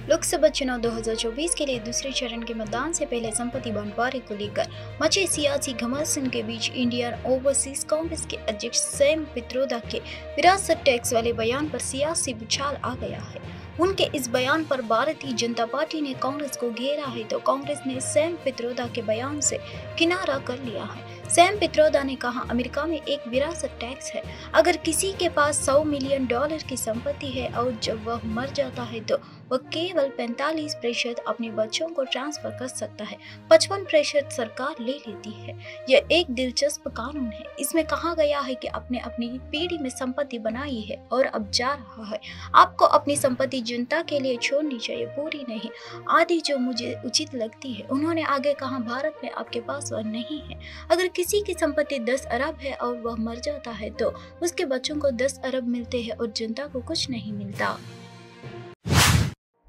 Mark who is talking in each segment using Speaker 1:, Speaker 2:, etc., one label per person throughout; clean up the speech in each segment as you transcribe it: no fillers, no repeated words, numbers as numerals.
Speaker 1: लोकसभा चुनाव 2024 के लिए दूसरे चरण के मतदान से पहले संपत्ति बंटवारे को लेकर मचे सियासी घमासान के बीच इंडियन ओवरसीज कांग्रेस के अध्यक्ष सैम पित्रोदा के विरासत टैक्स वाले बयान पर सियासी उछाल आ गया है। उनके इस बयान पर भारतीय जनता पार्टी ने कांग्रेस को घेरा है तो कांग्रेस ने सैम पित्रोदा के बयान से किनारा कर लिया है। सैम पित्रोदा ने कहा, अमेरिका में एक विरासत टैक्स है। अगर किसी के पास $100 मिलियन की संपत्ति है और जब वह मर जाता है तो वह केवल 45% अपने बच्चों को ट्रांसफर कर सकता है, 55% सरकार ले लेती है। यह एक दिलचस्प कानून है। इसमें कहा गया है कि आपने अपनी पीढ़ी में संपत्ति बनाई है और अब जा रहा है। आपको अपनी संपत्ति जनता के लिए छोड़नी चाहिए, पूरी नहीं, आधी, जो मुझे उचित लगती है। उन्होंने आगे कहा, भारत में आपके पास वह नहीं है। अगर किसी की संपत्ति 10 अरब है और वह मर जाता है तो उसके बच्चों को 10 अरब मिलते हैं और जनता को कुछ नहीं मिलता।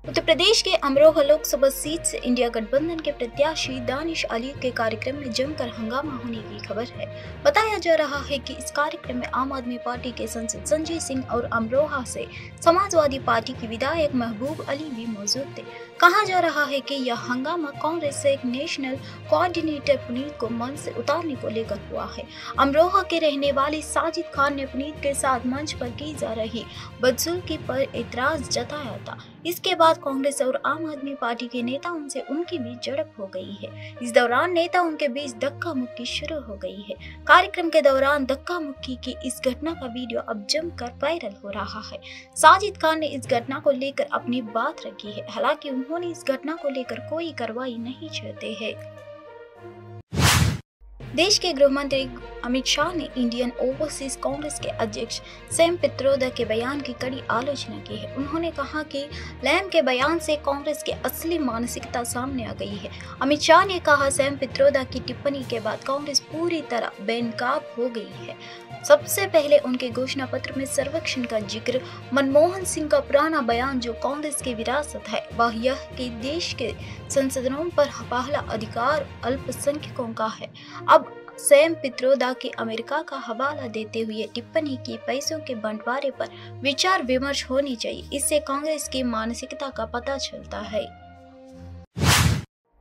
Speaker 1: उत्तर प्रदेश के अमरोहा लोकसभा सीट से इंडिया गठबंधन के प्रत्याशी दानिश अली के कार्यक्रम में जमकर हंगामा होने की खबर है। बताया जा रहा है कि इस कार्यक्रम में आम आदमी पार्टी के सांसद संजय सिंह और अमरोहा से समाजवादी पार्टी के विधायक महबूब अली भी मौजूद थे। कहा जा रहा है कि यह हंगामा कांग्रेस से एक नेशनल कोऑर्डिनेटर पुनीत को मंच से उतारने को लेकर हुआ है। अमरोहा के रहने वाले साजिद खान ने पुनीत के साथ मंच पर की जा रही बदसलूकी पर एतराज जताया था। इसके बाद कांग्रेस और आम आदमी पार्टी के नेताओं से उनके बीच झड़प हो गई है। इस दौरान नेताओं के बीच धक्का मुक्की शुरू हो गई है। कार्यक्रम के दौरान धक्का मुक्की की इस घटना का वीडियो अब जमकर वायरल हो रहा है। साजिद खान ने इस घटना को लेकर अपनी बात रखी है। हालांकि उन्होंने इस घटना को लेकर कोई कार्रवाई नहीं चाहते हैं। देश के गृह मंत्री अमित शाह ने इंडियन ओवरसीज कांग्रेस के अध्यक्ष सैम पित्रोदा के बयान की कड़ी आलोचना की है। उन्होंने कहा कि लैम के बयान से कांग्रेस की असली मानसिकता सामने आ गई है। अमित शाह ने कहा, सैम पित्रोदा की टिप्पणी के बाद कांग्रेस पूरी तरह बेनकाब हो गई है। सबसे पहले उनके घोषणा पत्र में सर्वेक्षण का जिक्र, मनमोहन सिंह का पुराना बयान जो कांग्रेस की विरासत है, वह यह कि देश के संसदों पर पहला अधिकार अल्पसंख्यकों का है। अब सैम पित्रोदा की अमेरिका का हवाला देते हुए टिप्पणी की पैसों के बंटवारे पर विचार विमर्श होनी चाहिए। इससे कांग्रेस की मानसिकता का पता चलता है।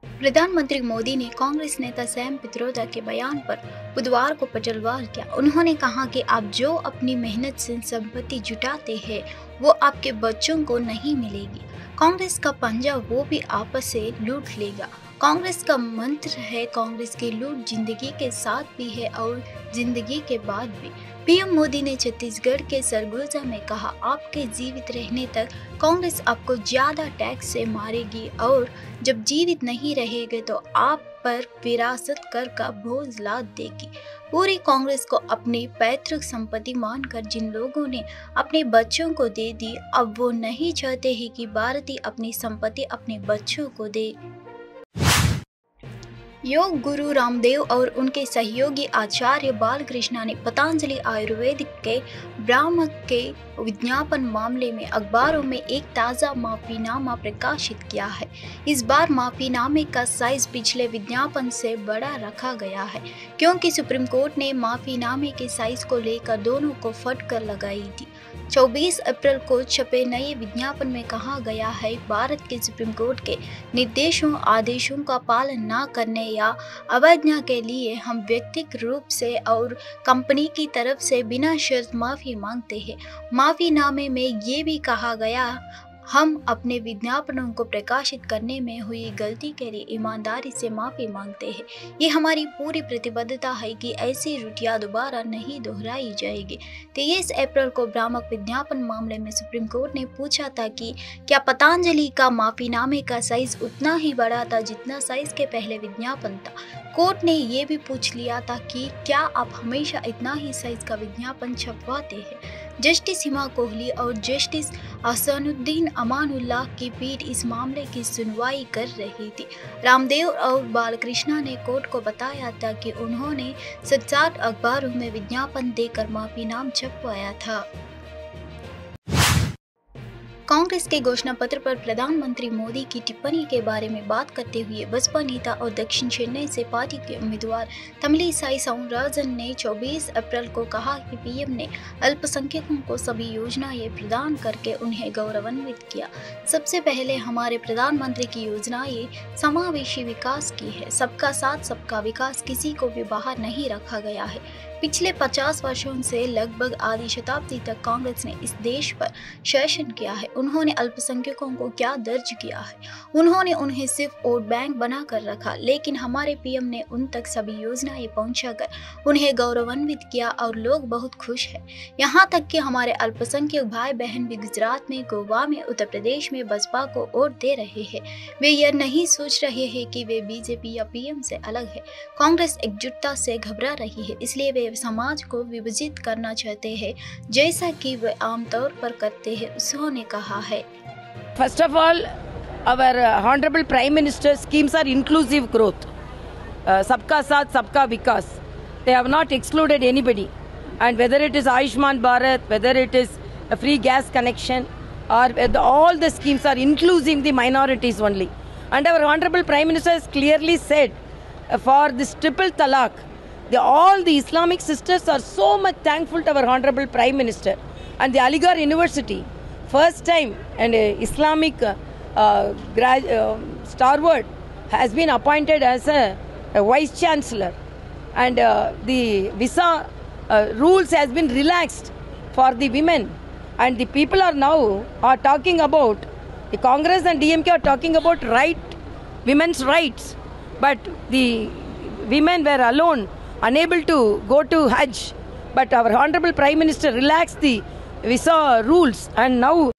Speaker 1: प्रधानमंत्री मोदी ने कांग्रेस नेता सैम पित्रोदा के बयान पर बुधवार को पलटवार किया। उन्होंने कहा कि आप जो अपनी मेहनत से संपत्ति जुटाते हैं वो आपके बच्चों को नहीं मिलेगी। कांग्रेस का पंजा वो भी आपस से लूट लेगा। कांग्रेस का मंत्र है, कांग्रेस की लूट जिंदगी के साथ भी है और जिंदगी के बाद भी। पीएम मोदी ने छत्तीसगढ़ के सरगुजा में कहा, आपके जीवित रहने तक कांग्रेस आपको ज्यादा टैक्स से मारेगी और जब जीवित नहीं रहेंगे तो आप पर विरासत कर का बोझ लाद देगी। पूरी कांग्रेस को अपनी पैतृक संपत्ति मानकर जिन लोगों ने अपने बच्चों को दे दी, अब वो नहीं चाहते हैं कि भारतीय अपनी संपत्ति अपने बच्चों को दे। योग गुरु रामदेव और उनके सहयोगी आचार्य बालकृष्ण ने पतंजलि आयुर्वेदिक के ब्राह्मक के विज्ञापन मामले में अखबारों में एक ताज़ा माफीनामा प्रकाशित किया है। इस बार माफीनामे का साइज पिछले विज्ञापन से बड़ा रखा गया है क्योंकि सुप्रीम कोर्ट ने माफीनामे के साइज को लेकर दोनों को फटकार लगाई थी। 24 अप्रैल को छपे नए विज्ञापन में कहा गया है, भारत के सुप्रीम कोर्ट के निर्देशों आदेशों का पालन न करने या अवज्ञा के लिए हम व्यक्तिगत रूप से और कंपनी की तरफ से बिना शर्त माफी मांगते हैं। माफीनामे में ये भी कहा गया, हम अपने विज्ञापनों को प्रकाशित करने में हुई गलती के लिए ईमानदारी से माफी मांगते हैं। ये हमारी पूरी प्रतिबद्धता है कि ऐसी त्रुटियां दोबारा नहीं दोहराई जाएगी। 23 अप्रैल को भ्रामक विज्ञापन मामले में सुप्रीम कोर्ट ने पूछा था कि क्या पतंजलि का माफीनामे का साइज उतना ही बड़ा था जितना साइज के पहले विज्ञापन था। कोर्ट ने ये भी पूछ लिया था कि क्या आप हमेशा इतना ही साइज का विज्ञापन छपवाते हैं। जस्टिस हिमा कोहली और जस्टिस अहसानुद्दीन अमानुल्लाह की पीठ इस मामले की सुनवाई कर रही थी। रामदेव और बालकृष्ण ने कोर्ट को बताया था कि उन्होंने 7 अखबारों में विज्ञापन देकर माफीनामा छपवाया था। कांग्रेस के घोषणा पत्र पर प्रधानमंत्री मोदी की टिप्पणी के बारे में बात करते हुए बसपा नेता और दक्षिण चेन्नई से पार्टी के उम्मीदवार तमिलिसाई सौंदरराजन ने 24 अप्रैल को कहा कि पीएम ने अल्पसंख्यकों को सभी योजनाएं प्रदान करके उन्हें गौरवान्वित किया। सबसे पहले हमारे प्रधानमंत्री की योजनाएं समावेशी विकास की है। सबका साथ सबका विकास, किसी को भी बाहर नहीं रखा गया है। पिछले 50 वर्षों से लगभग आधी शताब्दी तक कांग्रेस ने इस देश पर शासन किया है। उन्होंने अल्पसंख्यकों को क्या दर्ज किया है? उन्होंने उन्हें सिर्फ वोट बैंक बना कर रखा, लेकिन हमारे पीएम ने उन तक सभी योजनाएं पहुंचाकर उन्हें गौरवान्वित किया और लोग बहुत खुश हैं। यहाँ तक कि हमारे अल्पसंख्यक भाई बहन भी गुजरात में, गोवा में, उत्तर प्रदेश में बसपा को वोट दे रहे हैं। वे यह नहीं सोच रहे हैं कि वे बीजेपी या पीएम से अलग है। कांग्रेस एकजुटता से घबरा रही है, इसलिए वे समाज को विभाजित करना चाहते हैं, जैसा कि वे आमतौर पर करते हैं, उन्होंने कहा है।
Speaker 2: First of all, our Honorable Prime Minister's schemes are inclusive growth. Sabka Saath, Sabka Vikas. They have not excluded anybody. And whether it is Ayushman Bharat, whether it is a free gas connection, or all the schemes are including the minorities only. And our Honorable Prime Minister has clearly said for this triple talaq, all the Islamic sisters are so much thankful to our Honorable Prime Minister. And the Aligarh University, first time, and Islamic stalwart has been appointed as a Vice Chancellor. And the visa rules has been relaxed for the women. And the people are now talking about, the Congress and DMK are talking about women's rights. But the women were alone, unable to go to Hajj. But our Honorable Prime Minister relaxed the visa rules and now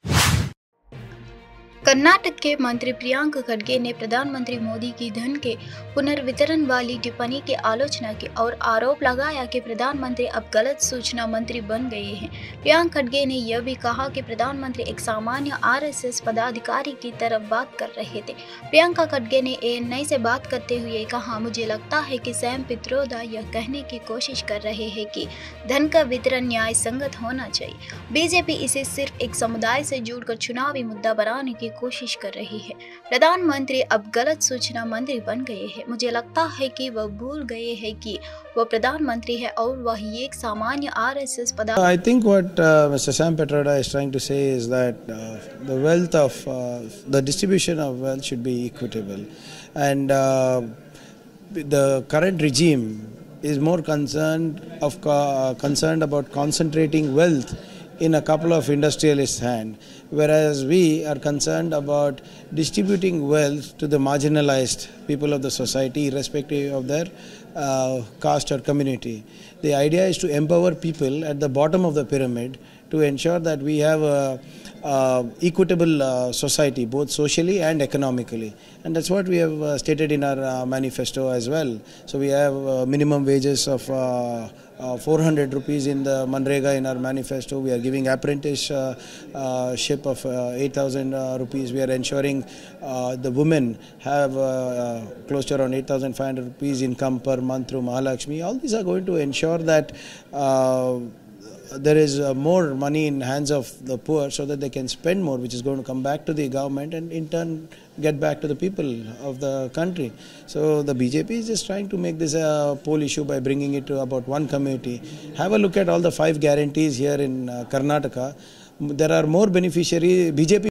Speaker 1: Karnataka के मंत्री प्रियंक खड़गे ने प्रधानमंत्री मोदी की धन के पुनर्वितरण वाली टिप्पणी की आलोचना की और आरोप लगाया कि प्रधानमंत्री अब गलत सूचना मंत्री बन गए हैं। प्रियंक खड़गे ने यह भी कहा कि प्रधानमंत्री एक सामान्य आरएसएस पदाधिकारी की तरफ बात कर रहे थे। प्रियंका खड़गे ने एएनआई से बात करते हुए कहा, मुझे लगता है कि सैम पित्रोदा यह कहने की कोशिश कर रहे हैं कि धन का वितरण न्याय संगत होना चाहिए। बीजेपी इसे सिर्फ एक समुदाय से जोड़कर चुनावी मुद्दा बनाने की कोशिश कर रही है। प्रधानमंत्री अब गलत सूचना मंत्री बन गए हैं। मुझे लगता है कि वह भूल गए हैं कि वह प्रधानमंत्री है और वह एक सामान्य आरएसएस पदाधिकारी।
Speaker 3: I think what Mr. Sam Pitroda is trying to say is that the wealth of the distribution of wealth should be equitable, and the current regime is more concerned about concentrating wealth in a couple of industrialists' hands, whereas we are concerned about distributing wealth to the marginalized people of the society, irrespective of their caste or community. The idea is to empower people at the bottom of the pyramid to ensure that we have a equitable society, both socially and economically, and that's what we have stated in our manifesto as well. So we have minimum wages of 400 rupees in the Manrega in our manifesto. We are giving apprenticeship of 8,000 rupees. We are ensuring the women have close to around 8,500 rupees income per month through Mahalakshmi. All these are going to ensure that there is more money in hands of the poor so that they can spend more, which is going to come back to the government and in turn get back to the people of the country. So the BJP is just trying to make this a poll issue by bringing it to about one community. Have a look at all the 5 guarantees here in Karnataka. There are more beneficiaries. BJP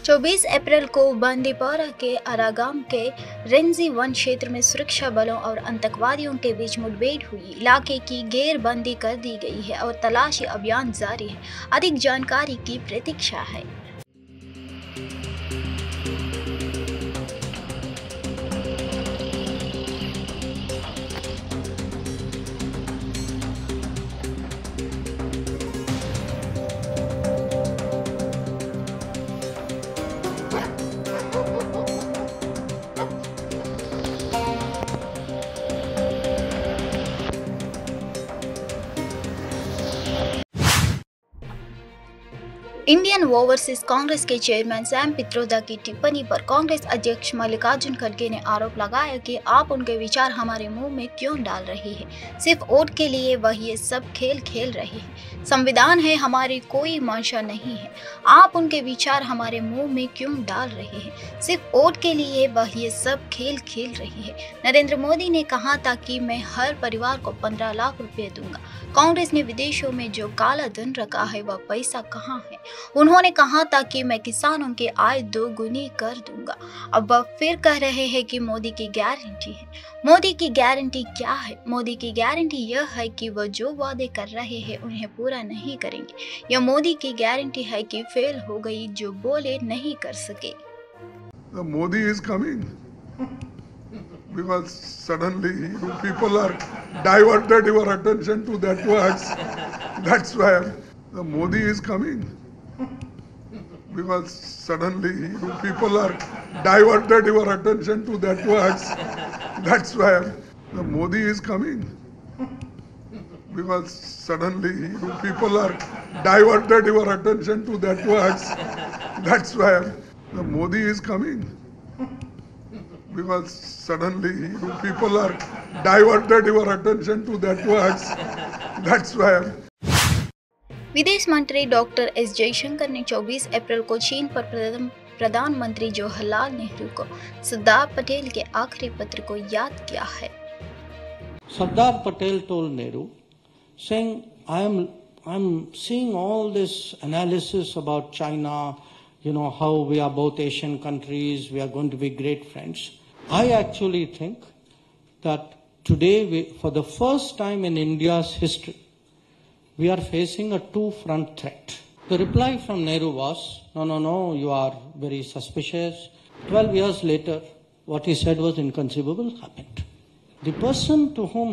Speaker 1: 24 अप्रैल को बांदीपोरा के आरागाम के Renzi one क्षेत्र में सुरक्षा बलों और आतंकवादियों के बीच मुठभेड़ हुई। इलाके की घेरबंदी कर दी गई है और तलाशी अभियान जारी है। अधिक जानकारी की प्रतीक्षा है। इंडियन ओवरसीज कांग्रेस के चेयरमैन सैम पित्रोदा की टिप्पणी पर कांग्रेस अध्यक्ष मल्लिकार्जुन खड़गे ने आरोप लगाया कि आप उनके विचार हमारे मुंह में क्यों डाल रही है। सिर्फ वोट के लिए वह ये सब खेल खेल रहे हैं। संविधान है, हमारी कोई मंशा नहीं है। आप उनके विचार हमारे मुंह में क्यों डाल रहे हैं। सिर्फ वोट के लिए वह ये सब खेल खेल रही है। नरेंद्र मोदी ने कहा था कि मैं हर परिवार को 15 लाख रुपए दूंगा। कांग्रेस ने विदेशों में जो काला धन रखा है वह पैसा कहाँ है। उन्होंने कहा था कि मैं किसानों की आय 2 गुनी कर दूंगा। अब वह फिर कह रहे हैं कि मोदी की गारंटी है। मोदी की गारंटी क्या है? मोदी की गारंटी यह है कि वह जो वादे कर रहे हैं उन्हें पूरा नहीं करेंगे। यह मोदी की गारंटी है कि फेल हो गई, जो बोले नहीं कर सके।
Speaker 4: Modi is coming because suddenly you people are diverted your attention to that words. That's why the Modi is coming because suddenly you people are diverted your attention to that words. That's why the Modi is coming because suddenly you people are diverted your attention to that words. That's why the Modi is coming because suddenly you people are diverted your attention to that words. That's why.
Speaker 1: विदेश मंत्री doctor S Jaishankar ने 24 अप्रैल को चीन पर प्रधानमंत्री जवाहरलाल नेहरू को सरदार पटेल के आखिरी पत्र को याद किया है।
Speaker 5: Sardar Patel told Nehru, saying, I'm seeing all this analysis about China, how we are both Asian countries, we are going to be great friends. I actually think that today, for the first time in India's history, we are facing a two-front threat. The reply from Nehru was, no, you are very suspicious. 12 years later, what he said was inconceivable happened. The person to whom